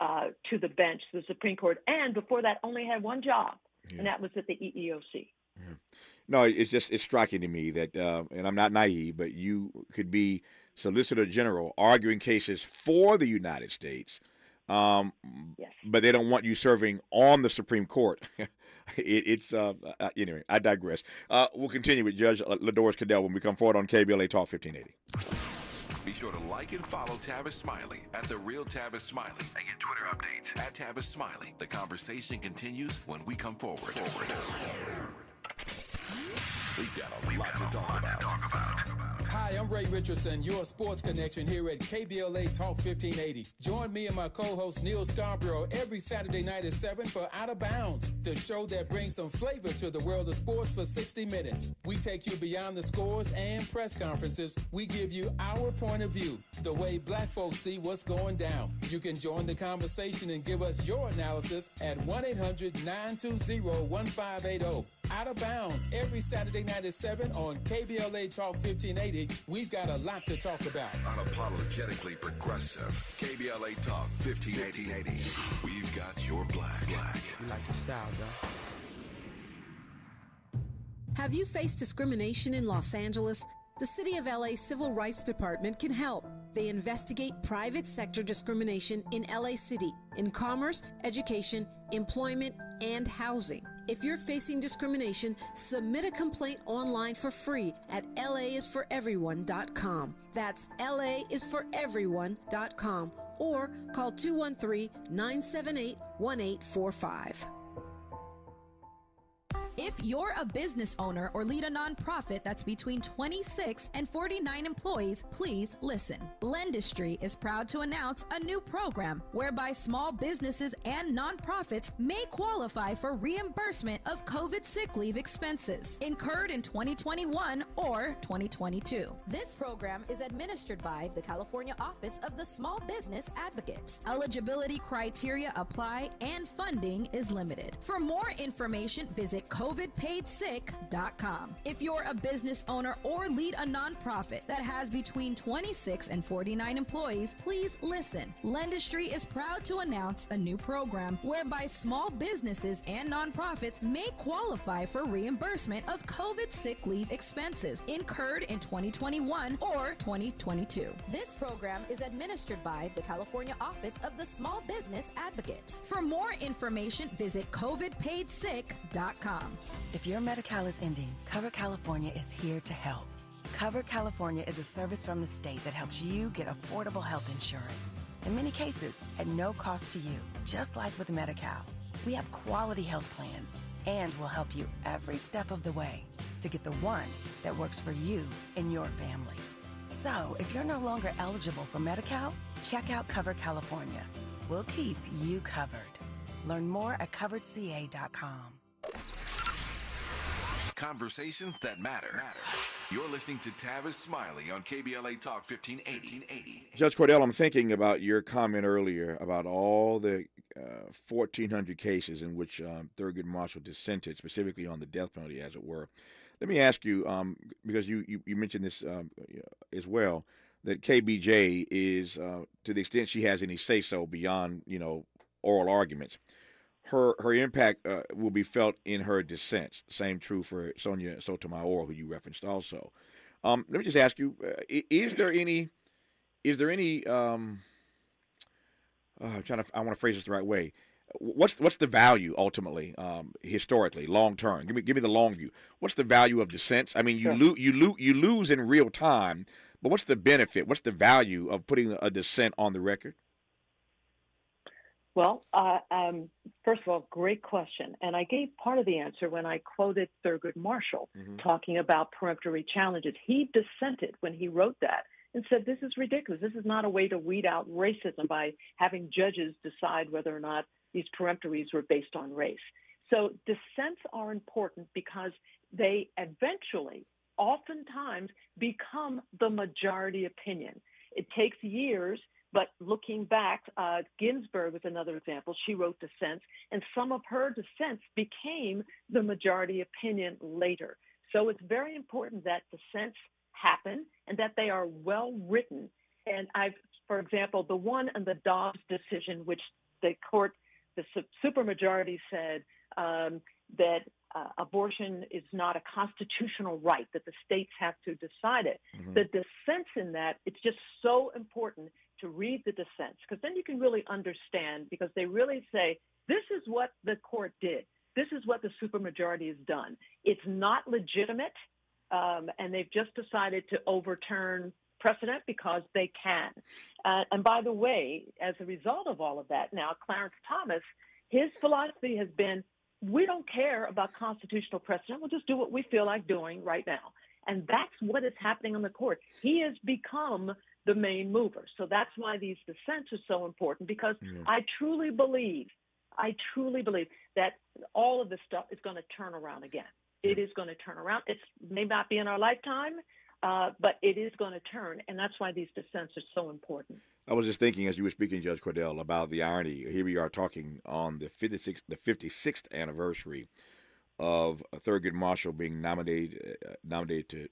to the bench, the Supreme Court, and before that only had one job, and that was at the EEOC. No, it's striking to me that, and I'm not naive, but you could be Solicitor General arguing cases for the United States, but they don't want you serving on the Supreme Court. Anyway, I digress. We'll continue with Judge LaDoris Cadell when we come forward on KBLA Talk 1580. Be sure to like and follow Tavis Smiley at The Real Tavis Smiley and get Twitter updates at Tavis Smiley. The conversation continues when we come forward. We've got a lot to talk about. Hi, I'm Ray Richardson, your sports connection here at KBLA Talk 1580. Join me and my co-host Neil Scarborough every Saturday night at 7 for Out of Bounds, the show that brings some flavor to the world of sports for 60 minutes. We take you beyond the scores and press conferences. We give you our point of view, the way black folks see what's going down. You can join the conversation and give us your analysis at 1-800-920-1580. Out of Bounds every Saturday night at 7 on KBLA Talk 1580. We've got a lot to talk about. Unapologetically progressive. KBLA Talk 1580. We've got your black. You like the style, though. Have you faced discrimination in Los Angeles? The City of LA Civil Rights Department can help. They investigate private sector discrimination in LA City in commerce, education, employment, and housing. If you're facing discrimination, submit a complaint online for free at laisforeveryone.com. That's laisforeveryone.com or call 213-978-1845. If you're a business owner or lead a nonprofit that's between 26 and 49 employees, please listen. Lendistry is proud to announce a new program whereby small businesses and nonprofits may qualify for reimbursement of COVID sick leave expenses incurred in 2021 or 2022. This program is administered by the California Office of the Small Business Advocate. Eligibility criteria apply and funding is limited. For more information, visit COVIDPaidSick.com. If you're a business owner or lead a nonprofit that has between 26 and 49 employees, please listen. Lendistry is proud to announce a new program whereby small businesses and nonprofits may qualify for reimbursement of COVID sick leave expenses incurred in 2021 or 2022. This program is administered by the California Office of the Small Business Advocate. For more information, visit COVIDPaidSick.com. If your Medi-Cal is ending, Cover California is here to help. Cover California is a service from the state that helps you get affordable health insurance. In many cases, at no cost to you, just like with Medi-Cal. We have quality health plans and will help you every step of the way to get the one that works for you and your family. So, if you're no longer eligible for Medi-Cal, check out Cover California. We'll keep you covered. Learn more at coveredca.com. Conversations that matter. You're listening to Tavis Smiley on KBLA Talk 1580. Judge Cordell, I'm thinking about your comment earlier about all the 1,400 cases in which Thurgood Marshall dissented, specifically on the death penalty, as it were. Let me ask you, because you mentioned this as well, that KBJ is, to the extent she has any say-so beyond, oral arguments, her impact will be felt in her dissents. Same true for Sonia Sotomayor, who you referenced also. Let me just ask you: is there any? I want to phrase this the right way. What's the value ultimately, historically, long term? Give me the long view. What's the value of dissents? I mean, you lose in real time, but what's the benefit? What's the value of putting a dissent on the record? Well, first of all, great question. And I gave part of the answer when I quoted Thurgood Marshall talking about peremptory challenges. He dissented when he wrote that and said, this is ridiculous. This is not a way to weed out racism by having judges decide whether or not these peremptories were based on race. So dissents are important because they eventually, oftentimes, become the majority opinion. It takes years, but looking back, Ginsburg is another example. She wrote dissents, and some of her dissents became the majority opinion later. So it's very important that dissents happen and that they are well written. And for example, the one in the Dobbs decision, which the court, the supermajority said that abortion is not a constitutional right, that the states have to decide it. Mm-hmm. The dissents in that, it's just so important to read the dissents, because then you can really understand, because they really say, this is what the court did. This is what the supermajority has done. It's not legitimate, and they've just decided to overturn precedent because they can. And by the way, as a result of all of that, now Clarence Thomas, his philosophy has been, we don't care about constitutional precedent. We'll just do what we feel like doing right now. And that's what is happening on the court. He has become the main mover. So that's why these dissents are so important, because I truly believe that all of this stuff is going to turn around again. It is going to turn around. It may not be in our lifetime, but it is going to turn, and that's why these dissents are so important. I was just thinking as you were speaking, Judge Cordell, about the irony. Here we are talking on the 56th anniversary of Thurgood Marshall being nominated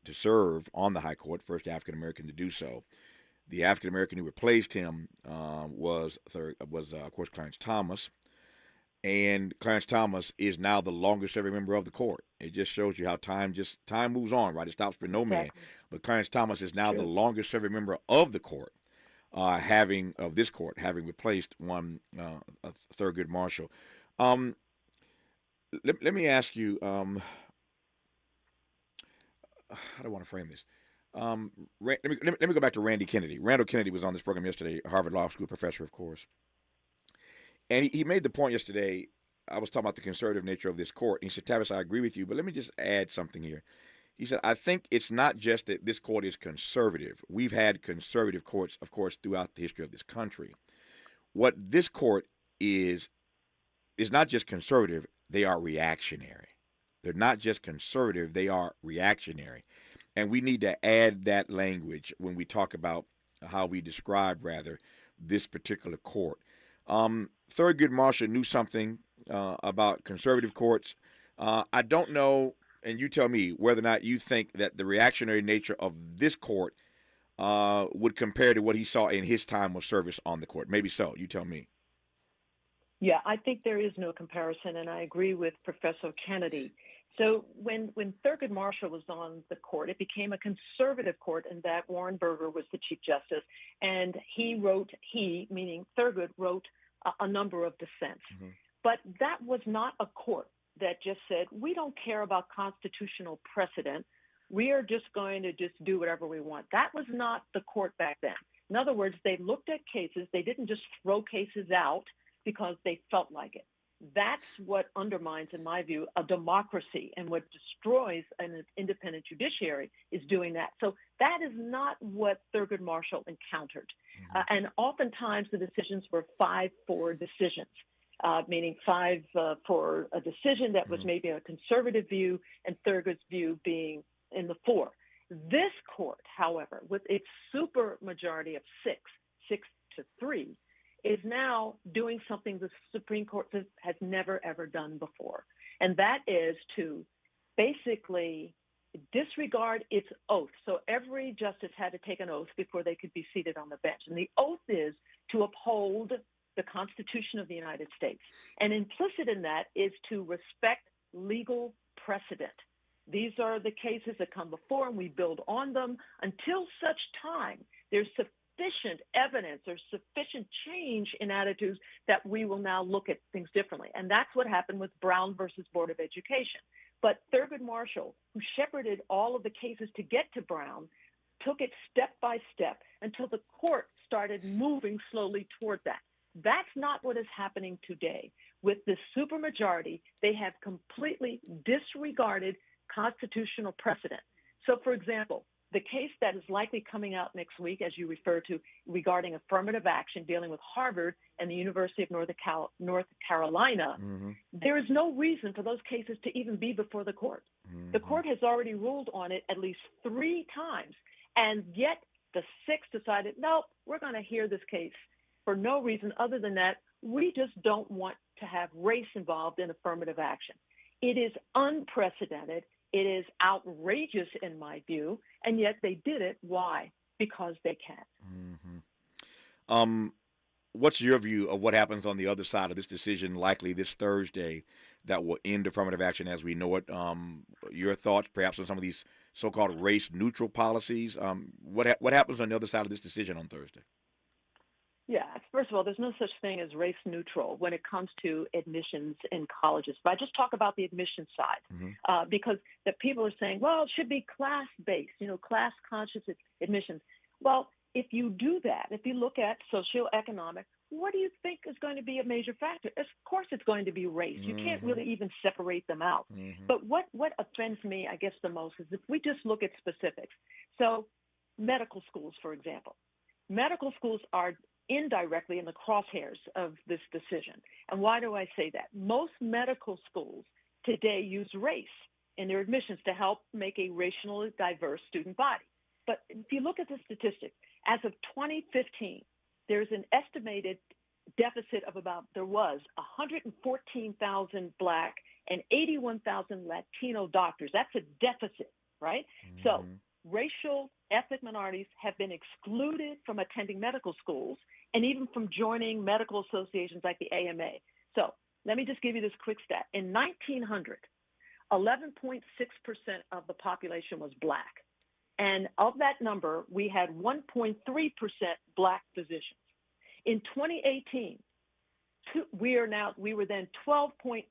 to serve on the High Court, first African American to do so. The African American who replaced him was of course Clarence Thomas, and Clarence Thomas is now the longest serving member of the court. It just shows you how time moves on, right? It stops for no man. But Clarence Thomas is now the longest serving member of the court, having replaced one Thurgood Marshall. Let me ask you, how do I want to frame this? Let me go back to Randy Kennedy. Randall Kennedy was on this program yesterday, Harvard Law School professor, of course. And he made the point yesterday, I was talking about the conservative nature of this court. And he said, Tavis, I agree with you, but let me just add something here. He said, I think it's not just that this court is conservative. We've had conservative courts, of course, throughout the history of this country. What this court is not just conservative, they are reactionary. They're not just conservative, they are reactionary. And we need to add that language when we talk about how we describe, rather, this particular court. Thurgood Marshall knew something about conservative courts. I don't know, and you tell me, whether or not you think that the reactionary nature of this court would compare to what he saw in his time of service on the court. Maybe so. You tell me. Yeah, I think there is no comparison, and I agree with Professor Kennedy. So when Thurgood Marshall was on the court, it became a conservative court in that Warren Burger was the Chief Justice, and meaning Thurgood, wrote a number of dissents. Mm-hmm. But that was not a court that just said, we don't care about constitutional precedent. We are just going to just do whatever we want. That was not the court back then. In other words, they looked at cases. They didn't just throw cases out because they felt like it. That's what undermines, in my view, a democracy, and what destroys an independent judiciary is doing that. So that is not what Thurgood Marshall encountered. Mm-hmm. And oftentimes the decisions were 5-4 decisions, meaning 5 for a decision that was maybe a conservative view and Thurgood's view being in the 4. This court, however, with its super majority of 6-3, is now doing something the Supreme Court has never, ever done before. And that is to basically disregard its oath. So every justice had to take an oath before they could be seated on the bench. And the oath is to uphold the Constitution of the United States. And implicit in that is to respect legal precedent. These are the cases that come before, and we build on them until such time there's sufficient evidence or sufficient change in attitudes that we will now look at things differently. And that's what happened with Brown versus Board of Education. But Thurgood Marshall, who shepherded all of the cases to get to Brown, took it step by step until the court started moving slowly toward that. That's not what is happening today. With the supermajority, they have completely disregarded constitutional precedent. So, for example, the case that is likely coming out next week, as you refer to, regarding affirmative action dealing with Harvard and the University of North Carolina, there is no reason for those cases to even be before the court. The court has already ruled on it at least 3 times, and yet the 6th decided, no, we're going to hear this case for no reason other than that we just don't want to have race involved in affirmative action. It is unprecedented. It is outrageous in my view, and yet they did it. Why? Because they can. What's your view of what happens on the other side of this decision, likely this Thursday, that will end affirmative action as we know it? Your thoughts, perhaps, on some of these so-called race-neutral policies? What happens on the other side of this decision on Thursday? Yeah, first of all, there's no such thing as race neutral when it comes to admissions in colleges. But I just talk about the admissions side because the people are saying, well, it should be class-based, class-conscious admissions. Well, if you do that, if you look at socioeconomic, what do you think is going to be a major factor? Of course it's going to be race. You can't really even separate them out. But what offends me, I guess, the most is if we just look at specifics. So medical schools, for example. Medical schools are indirectly in the crosshairs of this decision. And why do I say that? Most medical schools today use race in their admissions to help make a racially diverse student body. But if you look at the statistics, as of 2015, there's an estimated deficit of there was 114,000 Black and 81,000 Latino doctors. That's a deficit, right? So racial ethnic minorities have been excluded from attending medical schools and even from joining medical associations like the AMA. So let me just give you this quick stat. In 1900, 11.6% of the population was Black. And of that number, we had 1.3% Black physicians. In 2018, we were then 12.8%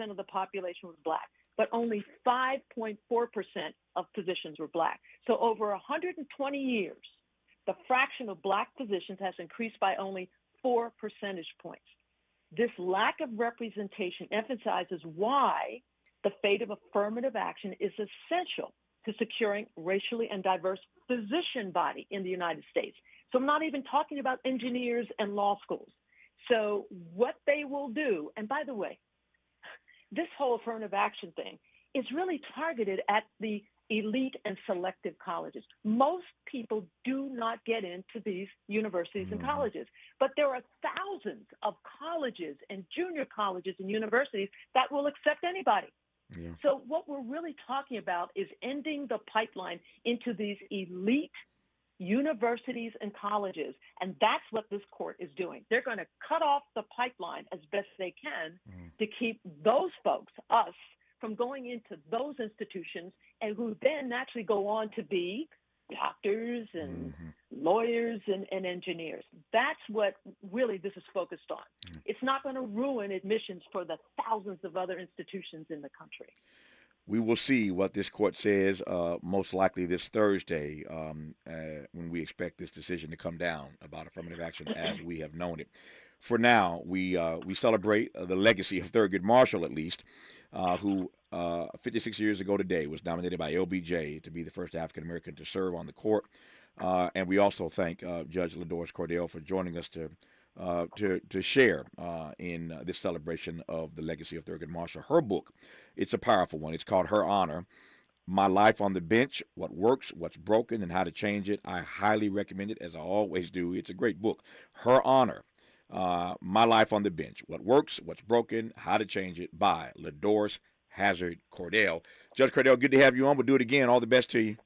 of the population was Black, but only 5.4% of physicians were Black. So over 120 years, the fraction of Black physicians has increased by only 4 percentage points. This lack of representation emphasizes why the fate of affirmative action is essential to securing racially and diverse physician body in the United States. So I'm not even talking about engineers and law schools. So what they will do, and by the way, this whole affirmative action thing is really targeted at the elite and selective colleges. Most people do not get into these universities and colleges, but there are thousands of colleges and junior colleges and universities that will accept anybody. Yeah. So what we're really talking about is ending the pipeline into these elite universities and colleges, and that's what this court is doing. They're going to cut off the pipeline as best they can to keep those folks, us, from going into those institutions, and who then naturally go on to be doctors and lawyers and engineers. That's what really this is focused on. It's not going to ruin admissions for the thousands of other institutions in the country. We will see what this court says most likely this Thursday when we expect this decision to come down about affirmative action as we have known it. For now, we celebrate the legacy of Thurgood Marshall, at least, who 56 years ago today was nominated by LBJ to be the first African-American to serve on the court. And we also thank Judge LaDoris Cordell for joining us to share in this celebration of the legacy of Thurgood Marshall. Her book, it's a powerful one. It's called Her Honor, My Life on the Bench, What Works, What's Broken, and How to Change It. I highly recommend it, as I always do. It's a great book. Her Honor, My Life on the Bench, What Works, What's Broken, How to Change It, by LaDoris Hazard Cordell. Judge Cordell, good to have you on. We'll do it again. All the best to you.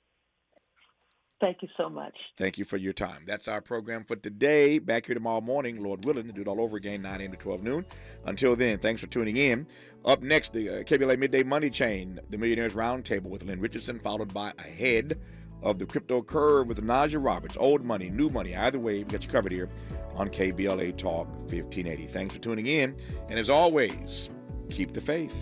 Thank you so much. Thank you for your time. That's our program for today. Back here tomorrow morning, Lord willing, to do it all over again, 9 a.m. to 12 noon. Until then, thanks for tuning in. Up next, the KBLA Midday Money Chain, the Millionaires Roundtable with Lynn Richardson, followed by Ahead of the Crypto Curve with Naja Roberts. Old money, new money, either way, we got you covered here on KBLA Talk 1580. Thanks for tuning in. And as always, keep the faith.